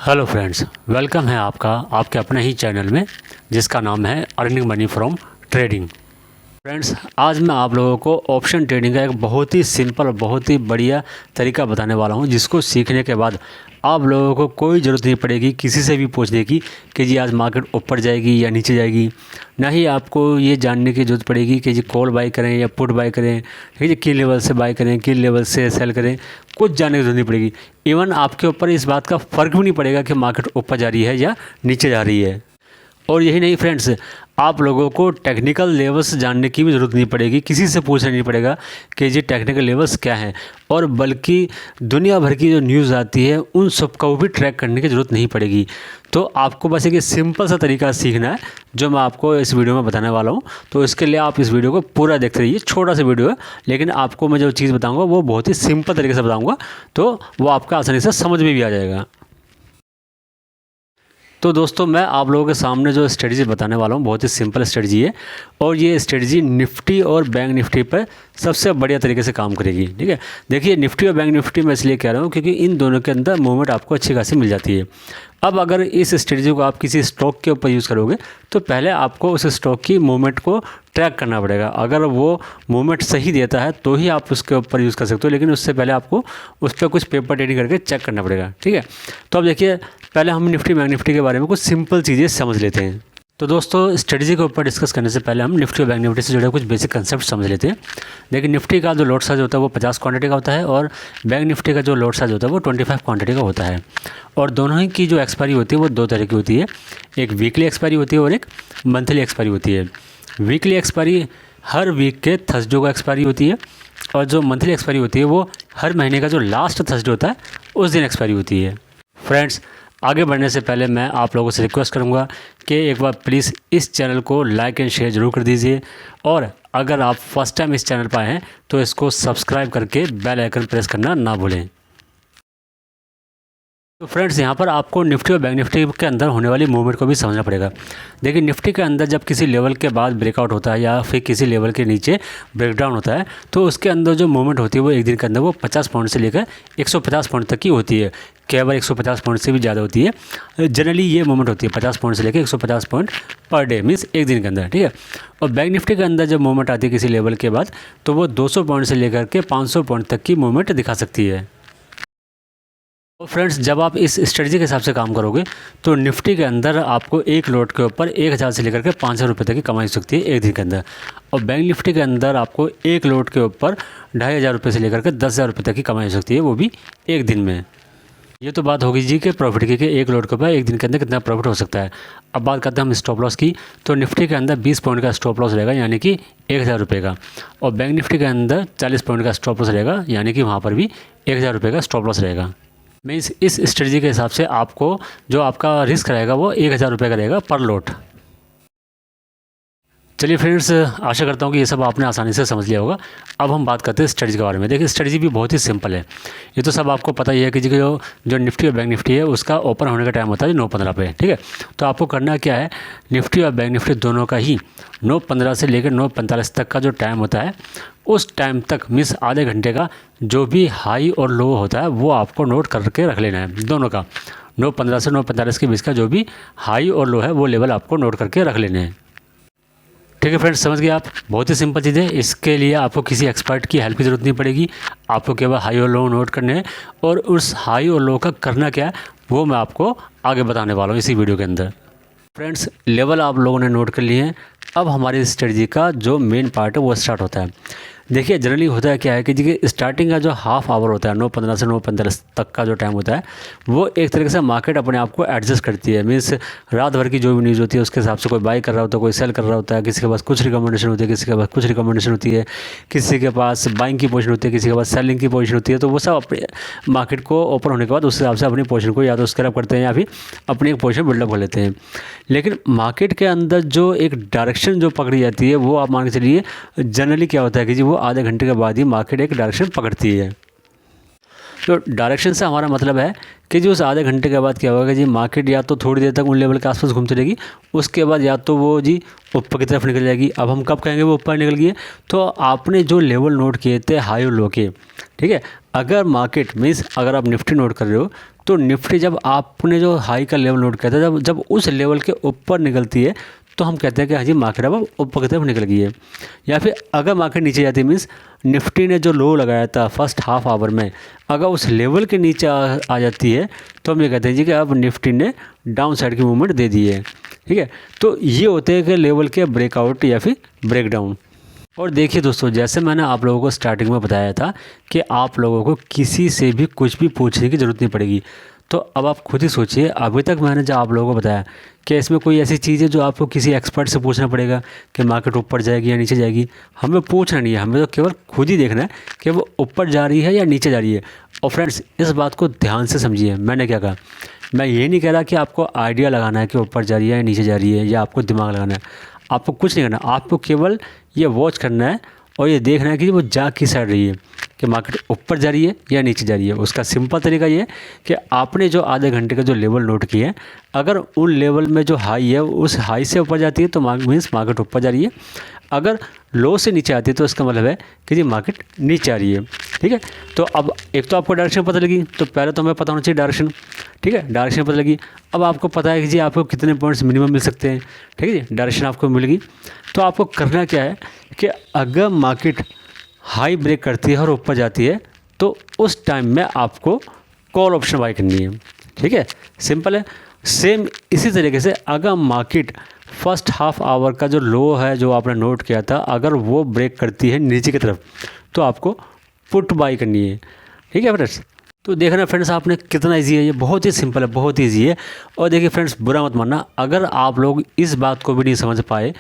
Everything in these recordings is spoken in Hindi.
हेलो फ्रेंड्स, वेलकम है आपका आपके अपने ही चैनल में जिसका नाम है earning money from trading. Friends, आज मैं आप लोगों को ऑप्शन ट्रेडिंग का एक बहुत ही सिंपल और बहुत ही बढ़िया तरीका बताने वाला हूं, जिसको सीखने के बाद आप लोगों को कोई ज़रूरत नहीं पड़ेगी किसी से भी पूछने की कि जी आज मार्केट ऊपर जाएगी या नीचे जाएगी। ना ही आपको ये जानने की ज़रूरत पड़ेगी कि जी कॉल बाई करें या पुट बाई करें, ठीक है, किन लेवल से बाई करें, किन लेवल से सेल करें, कुछ जानने की ज़रूरत नहीं पड़ेगी। इवन आपके ऊपर इस बात का फ़र्क भी नहीं पड़ेगा कि मार्केट ऊपर जा रही है या नीचे जा रही है। और यही नहीं फ्रेंड्स, आप लोगों को टेक्निकल लेवल्स जानने की भी ज़रूरत नहीं पड़ेगी, किसी से पूछना नहीं पड़ेगा कि जी टेक्निकल लेवल्स क्या हैं। और बल्कि दुनिया भर की जो न्यूज़ आती है उन सब को भी ट्रैक करने की ज़रूरत नहीं पड़ेगी। तो आपको बस एक सिंपल सा तरीका सीखना है जो मैं आपको इस वीडियो में बताने वाला हूँ। तो इसके लिए आप इस वीडियो को पूरा देखते रहिए। छोटा सा वीडियो है, लेकिन आपको मैं जो चीज़ बताऊँगा वो बहुत ही सिंपल तरीके से बताऊँगा, तो वो आपका आसानी से समझ में भी आ जाएगा। तो दोस्तों, मैं आप लोगों के सामने जो स्ट्रेटजी बताने वाला हूँ बहुत ही सिंपल स्ट्रेटजी है, और ये स्ट्रेटजी निफ्टी और बैंक निफ्टी पर सबसे बढ़िया तरीके से काम करेगी। ठीक है, देखिए निफ्टी और बैंक निफ्टी मैं इसलिए कह रहा हूँ क्योंकि इन दोनों के अंदर मूवमेंट आपको अच्छी खासी मिल जाती है। अब अगर इस स्ट्रेटजी को आप किसी स्टॉक के ऊपर यूज़ करोगे तो पहले आपको उस स्टॉक की मूवमेंट को ट्रैक करना पड़ेगा। अगर वो मूवमेंट सही देता है तो ही आप उसके ऊपर यूज़ कर सकते हो, लेकिन उससे पहले आपको उस पर कुछ पेपर ट्रेडिंग करके चेक करना पड़ेगा। ठीक है, तो अब देखिए पहले हम निफ्टी बैंक निफ्टी के बारे में कुछ सिंपल चीज़ें समझ लेते हैं। तो दोस्तों, स्ट्रेटजी के ऊपर डिस्कस करने से पहले हम निफ्टी और बैंक निफ्टी से जुड़े कुछ बेसिक कंसेप्ट समझ लेते हैं। देखिए निफ्टी का जो लॉट साइज होता है वो 50 क्वांटिटी का होता है, और बैंक निफ्टी का जो लॉट साइज होता है वो 25 क्वांटिटी का होता है। और दोनों ही की जो एक्सपायरी होती है वो दो तरह की होती है, एक वीकली एक्सपायरी होती है और एक मंथली एक्सपायरी होती है। वीकली एक्सपायरी हर वीक के थर्सडे को एक्सपायरी होती है, और जो मंथली एक्सपायरी होती है वो हर महीने का जो लास्ट थर्सडे होता है उस दिन एक्सपायरी होती है। फ्रेंड्स, आगे बढ़ने से पहले मैं आप लोगों से रिक्वेस्ट करूंगा कि एक बार प्लीज़ इस चैनल को लाइक एंड शेयर ज़रूर कर दीजिए, और अगर आप फर्स्ट टाइम इस चैनल पर आए हैं तो इसको सब्सक्राइब करके बेल आइकन प्रेस करना ना भूलें। तो फ्रेंड्स, यहाँ पर आपको निफ्टी और बैंक निफ्टी के अंदर होने वाली मूवमेंट को भी समझना पड़ेगा। देखिए निफ्टी के अंदर जब किसी लेवल के बाद ब्रेकआउट होता है या फिर किसी लेवल के नीचे ब्रेकडाउन होता है तो उसके अंदर जो मूवमेंट होती है वो एक दिन के अंदर वो 50 पॉइंट से लेकर 150 पॉइंट तक की होती है। केवल 150 पॉइंट से भी ज़्यादा होती है। जनरली ये मूवमेंट होती है 50 पॉइंट से लेकर 150 पॉइंट पर डे, मीन्स एक दिन के अंदर। ठीक है, और बैंक निफ्टी के अंदर जब मूवमेंट आती है किसी लेवल के बाद तो वो 200 पॉइंट से लेकर के 500 पॉइंट तक की मूवमेंट दिखा सकती है। तो फ्रेंड्स, जब आप इस स्ट्रेटजी के हिसाब से काम करोगे तो निफ्टी के अंदर आपको एक लॉट के ऊपर 1000 से लेकर के 500 रुपये तक की कमाई हो सकती है एक दिन के अंदर, और बैंक निफ्टी के अंदर आपको एक लॉट के ऊपर 2500 रुपये से लेकर के 10,000 रुपये तक की कमाई हो सकती है, वो भी एक दिन में। ये तो बात होगी जी कि प्रॉफिट की, कि एक लॉट के ऊपर एक दिन के अंदर कितना प्रॉफिट हो सकता है। अब बात करते हैं हम स्टॉप लॉस की। तो निफ्टी के अंदर 20 पॉइंट का स्टॉप लॉस रहेगा, यानी कि 1000 रुपये का, और बैंक निफ्टी के अंदर 40 पॉइंट का स्टॉप लॉस रहेगा, यानी कि वहाँ पर भी 1000 रुपये का स्टॉप लॉस रहेगा। मीन्स इस स्ट्रेटजी के हिसाब से आपको जो आपका रिस्क रहेगा वो 1000 रुपये का रहेगा पर लॉट। चलिए फ्रेंड्स, आशा करता हूँ कि ये सब आपने आसानी से समझ लिया होगा। अब हम बात करते हैं स्ट्रेटजी के बारे में। देखिए स्ट्रेटजी भी बहुत ही सिंपल है। ये तो सब आपको पता ही है कि जो निफ्टी और बैंक निफ्टी है उसका ओपन होने का टाइम होता है 9:15 पे। ठीक है, तो आपको करना क्या है, निफ्टी और बैंक निफ्टी दोनों का ही 9:15 से लेकर 9:45 तक का जो टाइम होता है उस टाइम तक, मीन्स आधे घंटे का, जो भी हाई और लो होता है वो आपको नोट करके रख लेना है। दोनों का 9:15 से 9:45 के बीच का जो भी हाई और लो है वो लेवल आपको नोट करके रख लेने हैं। ठीक है फ्रेंड्स, समझ गए आप। बहुत ही सिंपल चीज़ है, इसके लिए आपको किसी एक्सपर्ट की हेल्प की ज़रूरत नहीं पड़ेगी। आपको केवल हाई और लो नोट करने हैं, और उस हाई और लो का करना क्या है वो मैं आपको आगे बताने वाला हूँ इसी वीडियो के अंदर। फ्रेंड्स, लेवल आप लोगों ने नोट कर लिए हैं। अब हमारी स्ट्रेटजी का जो मेन पार्ट है वो स्टार्ट होता है। देखिए जनरली होता है क्या है कि जी स्टार्टिंग का जो हाफ आवर होता है 9:15 से 9:45 तक का जो टाइम होता है वो एक तरीके से मार्केट अपने आप को एडजस्ट करती है। मीन्स रात भर की जो भी न्यूज़ होती है उसके हिसाब से कोई बाई कर रहा होता है, कोई सेल कर रहा होता है, किसी के पास कुछ रिकमेंडेशन होती है, किसी के पास कुछ रिकमेंडेशन होती है, किसी के पास बाइंग की पोजीशन होती है, किसी के पास सेलिंग की पोजीशन होती है। तो वो सब अपने मार्केट को ओपन होने के बाद उस हिसाब से अपनी पोजीशन को या तो स्क्रैप करते हैं या फिर अपनी एक पोजीशन बिल्डअप कर लेते हैं। लेकिन मार्केट के अंदर जो एक डायरेक्शन जो पकड़ी जाती है वो आप मान के चलिए जनरली क्या होता है कि जी वो आधे घंटे के बाद ही मार्केट एक डायरेक्शन पकड़ती है। तो डायरेक्शन से हमारा मतलब है कि जो उस आधे घंटे के बाद क्या होगा जी, मार्केट या तो थोड़ी देर तक उन लेवल के आसपास घूमती रहेगी, उसके बाद या तो वो जी ऊपर की तरफ निकल जाएगी। अब हम कब कहेंगे वो ऊपर निकल गई है, तो आपने जो लेवल नोट किए थे हाई और लो के, ठीक है, अगर मार्केट मीन्स अगर आप निफ्टी नोट कर रहे हो तो निफ्टी जब आपने जो हाई का लेवल नोट किया था जब जब उस लेवल के ऊपर निकलती है तो हम कहते हैं कि हाँ जी मार्केट अब ऊपर की तरफ निकल गई है। या फिर अगर मार्केट नीचे जाती है मीन्स निफ्टी ने जो लो लगाया था फर्स्ट हाफ आवर में, अगर उस लेवल के नीचे आ जाती है तो हम ये कहते हैं जी कि अब निफ्टी ने डाउन साइड की मूवमेंट दे दी है, ठीक है। तो ये होते हैं कि लेवल के ब्रेकआउट या फिर ब्रेकडाउन। और देखिए दोस्तों, जैसे मैंने आप लोगों को स्टार्टिंग में बताया था कि आप लोगों को किसी से भी कुछ भी पूछने की ज़रूरत नहीं पड़ेगी। तो अब आप खुद ही सोचिए, अभी तक मैंने जो आप लोगों को बताया कि इसमें कोई ऐसी चीज़ है जो आपको किसी एक्सपर्ट से पूछना पड़ेगा कि मार्केट ऊपर जाएगी या नीचे जाएगी। हमें पूछना नहीं है, हमें तो केवल खुद ही देखना है कि वो ऊपर जा रही है या नीचे जा रही है। और फ्रेंड्स, इस बात को ध्यान से समझिए, मैंने क्या कहा, मैं ये नहीं कह रहा कि आपको आइडिया लगाना है कि ऊपर जा रही है या नीचे जा रही है, या आपको दिमाग लगाना है। आपको कुछ नहीं करना, आपको केवल ये वॉच करना है और ये देखना है कि वो जा किस साइड रही है, कि मार्केट ऊपर जा रही है या नीचे जा रही है। उसका सिंपल तरीका ये है कि आपने जो आधे घंटे का जो लेवल नोट किए हैं, अगर उन लेवल में जो हाई है उस हाई से ऊपर जाती है तो मीन्स मार्केट ऊपर जा रही है, अगर लो से नीचे आती है तो इसका मतलब है कि जी मार्केट नीचे आ रही है, ठीक है। तो अब एक तो आपको डायरेक्शन पता लगी, तो पहले तो हमें पता होना चाहिए डायरेक्शन, ठीक है, डायरेक्शन पता लगी। अब आपको पता है कि जी आपको कितने पॉइंट्स मिनिमम मिल सकते हैं, ठीक है जी, डायरेक्शन आपको मिल गई। तो आपको करना क्या है कि अगर मार्केट हाई ब्रेक करती है और ऊपर जाती है तो उस टाइम में आपको कॉल ऑप्शन बाय करनी है, ठीक है, सिंपल है। सेम इसी तरीके से अगर मार्केट फर्स्ट हाफ आवर का जो लो है जो आपने नोट किया था, अगर वो ब्रेक करती है नीचे की तरफ तो आपको पुट बाय करनी है, ठीक है फ्रेंड्स। तो देखना फ्रेंड्स, आपने कितना इजी है, ये बहुत ही सिंपल है, बहुत ही इजी है। और देखिए फ्रेंड्स, बुरा मत मानना अगर आप लोग इस बात को भी नहीं समझ पाए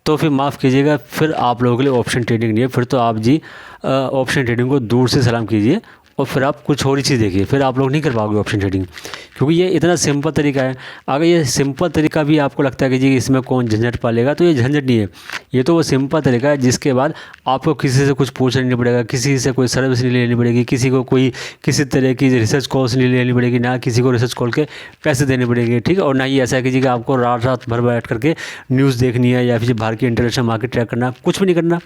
तो फिर माफ़ कीजिएगा, फिर आप लोगों के लिए ऑप्शन ट्रेडिंग नहीं है, फिर तो आप जी ऑप्शन ट्रेडिंग को दूर से सलाम कीजिए और फिर आप कुछ और ही चीज़ देखिए, फिर आप लोग नहीं कर पाओगे ऑप्शन ट्रेडिंग, क्योंकि ये इतना सिंपल तरीका है। अगर ये सिंपल तरीका भी आपको लगता है कि जी इसमें कौन झंझट पालेगा, तो ये झंझट नहीं है, ये तो वो सिंपल तरीका है जिसके बाद आपको किसी से कुछ पूछना नहीं पड़ेगा, किसी से कोई सर्विस नहीं लेनी पड़ेगी, किसी को कोई किसी तरह की रिसर्च कॉल्स नहीं लेनी पड़ेगी, ना किसी को रिसर्च कॉल के पैसे देने पड़ेंगे, ठीक है। और ना ही ऐसा है कि जी आपको रात रात भर बैठ करके न्यूज़ देखनी है या फिर बाहर की इंटरनेशनल मार्केट ट्रैक करना, कुछ भी नहीं करना।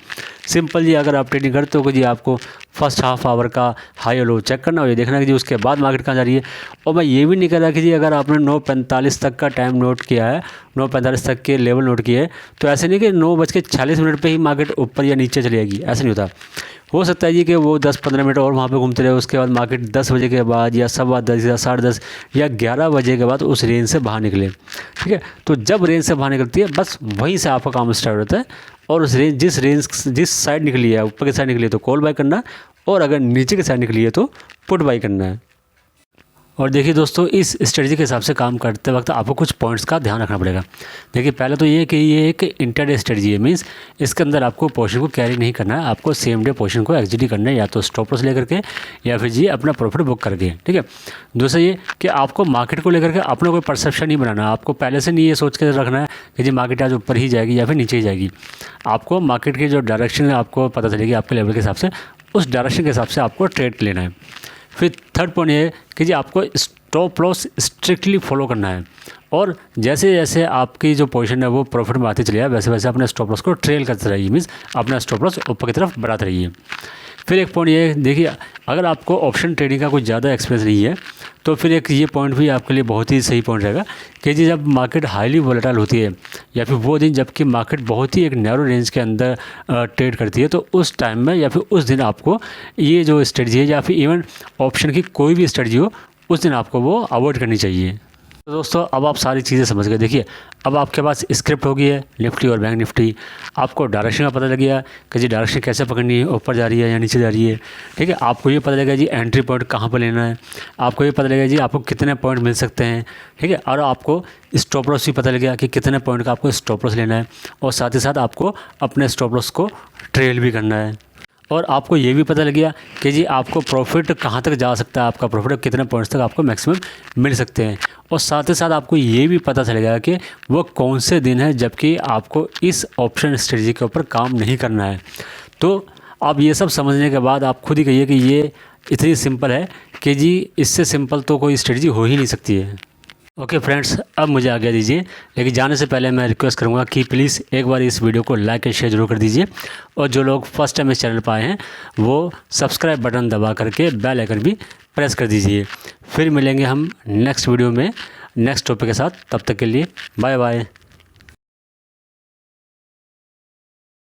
सिंपल जी, अगर आप ट्रेडिंग करते हो कि जी आपको फर्स्ट हाफ आवर का हाई और लो चेक करना और ये देखना कि जी उसके बाद मार्केट कहाँ जा रही है। और मैं ये भी नहीं कह रहा कि जी अगर आपने 9:45 तक का टाइम नोट किया है, 9:45 तक के लेवल नोट किए हैं, तो ऐसे नहीं कि 9:40 पे ही मार्केट ऊपर या नीचे चली जाएगी, ऐसा नहीं होता। हो सकता है जी कि वो 10-15 मिनट और वहाँ पे घूमते रहे, उसके बाद मार्केट 10 बजे के बाद या 10:15 या 10:30 या 11 बजे के बाद उस रेंज से बाहर निकले, ठीक है। तो जब रेंज से बाहर निकलती है बस वहीं से आपका काम स्टार्ट होता है, और उस रेंज जिस साइड निकली है, ऊपर की साइड निकली है तो कॉल बाय करना, और अगर नीचे की साइड निकली है तो पुट बाय करना है। और देखिए दोस्तों, इस स्ट्रेटजी के हिसाब से काम करते वक्त आपको कुछ पॉइंट्स का ध्यान रखना पड़ेगा। देखिए पहले तो ये कि ये एक इंटरडे स्ट्रेटजी है, मीन्स इसके अंदर आपको पोजीशन को कैरी नहीं करना है, आपको सेम डे पोजीशन को एग्जीक्यूट करना है, या तो स्टॉप लॉस लेकर के या फिर जी अपना प्रॉफिट बुक करके, ठीक है। दूसरा ये कि आपको मार्केट को लेकर के अपना कोई परसेप्शन नहीं बनाना, आपको पहले से नहीं ये सोच के रखना है कि जी मार्केट आज ऊपर ही जाएगी या फिर नीचे ही जाएगी। आपको मार्केट की जो डायरेक्शन है आपको पता चलेगी आपके लेवल के हिसाब से, उस डायरेक्शन के हिसाब से आपको ट्रेड लेना है। फिर थर्ड पॉइंट ये है कि जी आपको स्टॉप लॉस स्ट्रिक्टली फॉलो करना है, और जैसे जैसे आपकी जो पोजीशन है वो प्रॉफिट में आती चली है वैसे वैसे अपने स्टॉप लॉस को ट्रेल करते रहिए, मीन्स अपना स्टॉप लॉस ऊपर की तरफ बढ़ाते रहिए। फिर एक पॉइंट ये है, देखिए अगर आपको ऑप्शन ट्रेडिंग का कुछ ज़्यादा एक्सपीरियंस नहीं है तो फिर एक ये पॉइंट भी आपके लिए बहुत ही सही पॉइंट रहेगा कि जी जब मार्केट हाईली वोलेटाइल होती है या फिर वो दिन जबकि मार्केट बहुत ही एक नैरो रेंज के अंदर ट्रेड करती है, तो उस टाइम में या फिर उस दिन आपको ये जो स्ट्रेटजी है या फिर इवन ऑप्शन की कोई भी स्ट्रेटजी हो उस दिन आपको वो अवॉइड करनी चाहिए। तो दोस्तों अब आप सारी चीज़ें समझ गए। देखिए अब आपके पास स्क्रिप्ट हो गई है निफ्टी और बैंक निफ्टी, आपको डायरेक्शन का पता लग गया कि जी डायरेक्शन कैसे पकड़नी है, ऊपर जा रही है या नीचे जा रही है, ठीक है। आपको ये पता लगेगा जी एंट्री पॉइंट कहाँ पर लेना है, आपको ये पता लगेगा जी आपको कितने पॉइंट मिल सकते हैं, ठीक है। और आपको स्टॉप लॉस भी पता लग गया कि कितने पॉइंट का आपको स्टॉप लॉस लेना है, और साथ ही साथ आपको अपने स्टॉप लॉस को ट्रेल भी करना है। और आपको ये भी पता लग गया कि जी आपको प्रॉफिट कहाँ तक जा सकता है, आपका प्रॉफिट कितने पॉइंट्स तक आपको मैक्सिमम मिल सकते हैं, और साथ ही साथ आपको ये भी पता चलेगा कि वो कौन से दिन है जबकि आपको इस ऑप्शन स्ट्रेटजी के ऊपर काम नहीं करना है। तो आप ये सब समझने के बाद आप खुद ही कहिए कि ये इतनी सिंपल है कि जी इससे सिंपल तो कोई स्ट्रेटजी हो ही नहीं सकती है। ओके फ्रेंड्स, अब मुझे आज्ञा दीजिए, लेकिन जाने से पहले मैं रिक्वेस्ट करूंगा कि प्लीज़ एक बार इस वीडियो को लाइक एंड शेयर जरूर कर दीजिए, और जो लोग फर्स्ट टाइम इस चैनल पर आए हैं वो सब्सक्राइब बटन दबा करके बेल आइकन भी प्रेस कर दीजिए। फिर मिलेंगे हम नेक्स्ट वीडियो में नेक्स्ट टॉपिक के साथ, तब तक के लिए बाय बाय।